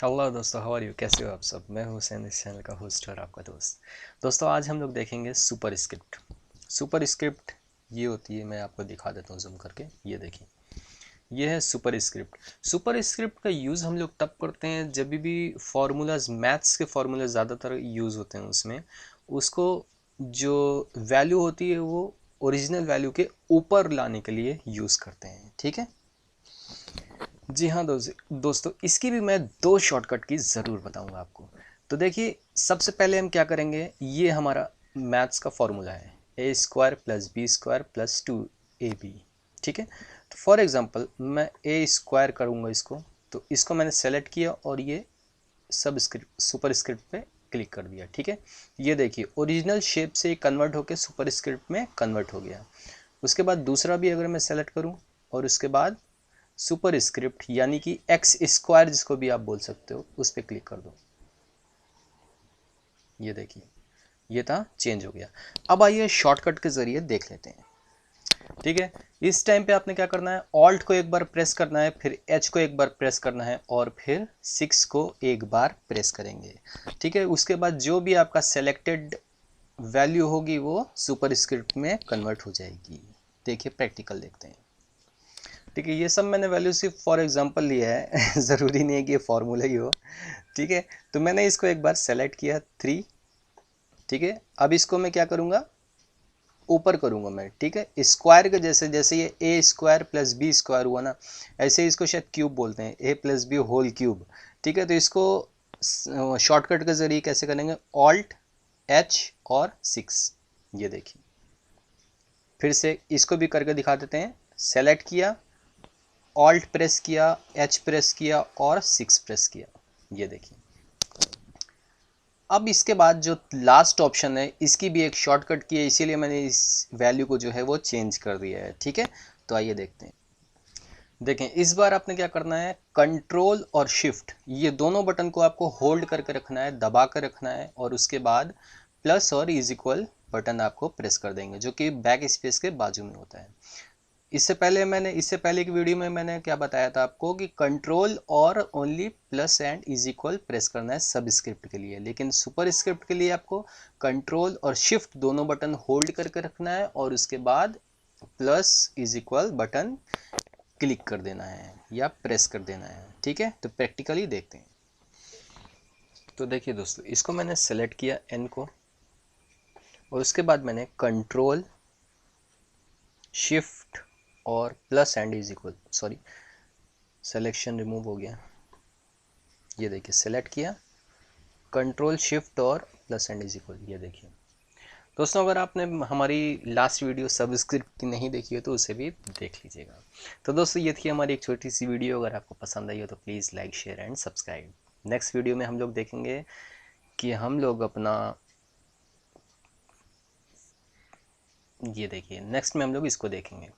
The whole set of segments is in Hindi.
हेलो दोस्तों, हाउ आर यू? कैसे हो आप सब? मैं हूं हुसैन, इस चैनल का होस्ट और आपका दोस्त। दोस्तों, आज हम लोग देखेंगे सुपर स्क्रिप्ट। सुपर स्क्रिप्ट ये होती है, मैं आपको दिखा देता हूँ जूम करके। ये देखिए, ये है सुपर स्क्रिप्ट। सुपर स्क्रिप्ट का यूज़ हम लोग तब करते हैं जब भी फार्मूलाज, मैथ्स के फार्मूला ज़्यादातर यूज़ होते हैं उसमें। उसको जो वैल्यू होती है वो ओरिजिनल वैल्यू के ऊपर लाने के लिए यूज़ करते हैं। ठीक है जी हाँ दोस्तों, इसकी भी मैं दो शॉर्टकट की ज़रूर बताऊंगा आपको। तो देखिए, सबसे पहले हम क्या करेंगे, ये हमारा मैथ्स का फॉर्मूला है, a square plus b square plus 2ab। ठीक है, तो फॉर एग्जांपल मैं ए स्क्वायर करूँगा इसको। तो इसको मैंने सेलेक्ट किया और ये सब स्क्रिप्ट सुपर स्क्रिप्ट पे क्लिक कर दिया। ठीक है, ये देखिए ओरिजिनल शेप से कन्वर्ट होकर सुपर स्क्रिप्ट में कन्वर्ट हो गया। उसके बाद दूसरा भी अगर मैं सेलेक्ट करूँ और उसके बाद सुपर स्क्रिप्ट यानी कि एक्स स्क्वायर जिसको भी आप बोल सकते हो, उस पर क्लिक कर दो। ये देखिए, ये था, चेंज हो गया। अब आइए शॉर्टकट के जरिए देख लेते हैं। ठीक है, इस टाइम पे आपने क्या करना है, ऑल्ट को एक बार प्रेस करना है, फिर एच को एक बार प्रेस करना है और फिर 6 को एक बार प्रेस करेंगे। ठीक है, उसके बाद जो भी आपका सेलेक्टेड वैल्यू होगी वो सुपर स्क्रिप्ट में कन्वर्ट हो जाएगी। देखिए, प्रैक्टिकल देखते हैं। ठीक है, ये सब मैंने वैल्यू सिर्फ फॉर एग्जांपल लिया है ज़रूरी नहीं है कि ये फॉर्मूला ही हो। ठीक है, तो मैंने इसको एक बार सेलेक्ट किया 3। ठीक है, अब इसको मैं क्या करूँगा, ऊपर करूँगा मैं। ठीक है, स्क्वायर के जैसे जैसे ये ए स्क्वायर प्लस बी स्क्वायर हुआ ना, ऐसे ही इसको शायद क्यूब बोलते हैं, ए प्लस बी होल क्यूब। ठीक है, तो इसको शॉर्टकट के जरिए कैसे करेंगे, ऑल्ट एच और 6। ये देखिए, फिर से इसको भी करके दिखा देते हैं। सेलेक्ट किया, ऑल्ट प्रेस किया, एच प्रेस किया और 6 प्रेस किया। ये देखिए, अब इसके बाद जो लास्ट ऑप्शन है, इसकी भी एक शॉर्टकट की है, इसीलिए मैंने इस वैल्यू को जो है वो चेंज कर दिया है। ठीक है, तो आइए देखते हैं। देखें, इस बार आपने क्या करना है, कंट्रोल और शिफ्ट ये दोनों बटन को आपको होल्ड करके रखना है, दबा कर रखना है, और उसके बाद प्लस और इज इक्वल बटन आपको प्रेस कर देंगे, जो कि बैक स्पेस के बाजू में होता है। इससे पहले की वीडियो में मैंने क्या बताया था आपको कि कंट्रोल और only plus and is equal press करना है सब स्क्रिप्ट के लिए, लेकिन सुपर स्क्रिप्ट के लिए आपको कंट्रोल और शिफ्ट दोनों बटन होल्ड करके रखना है और उसके बाद plus is equal button click कर देना है या प्रेस कर देना है। ठीक है, तो प्रैक्टिकली देखते हैं। तो देखिए दोस्तों, इसको मैंने सेलेक्ट किया एन को, और उसके बाद मैंने कंट्रोल शिफ्ट और plus and is equal, sorry selection remove हो गया। ये देखिए, सेलेक्ट किया, कंट्रोल शिफ्ट और प्लस एंड इज इक्वल। ये देखिए दोस्तों, अगर आपने हमारी लास्ट वीडियो सबस्क्रिप्ट की नहीं देखी हो तो उसे भी देख लीजिएगा। तो दोस्तों, ये थी हमारी एक छोटी सी वीडियो। अगर आपको पसंद आई हो तो please like share and subscribe. Next video में हम लोग देखेंगे कि हम लोग अपना, ये देखिए नेक्स्ट में हम लोग इसको देखेंगे,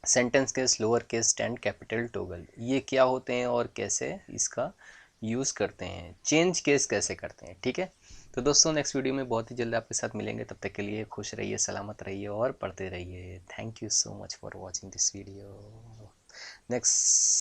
sentence case, lower case and capital toggle ये क्या होते हैं और कैसे इसका यूज़ करते हैं, चेंज केस कैसे करते हैं। ठीक है, तो दोस्तों नेक्स्ट वीडियो में बहुत ही जल्द आपके साथ मिलेंगे। तब तक के लिए खुश रहिए, सलामत रहिए और पढ़ते रहिए। Thank you so much for watching this video. Next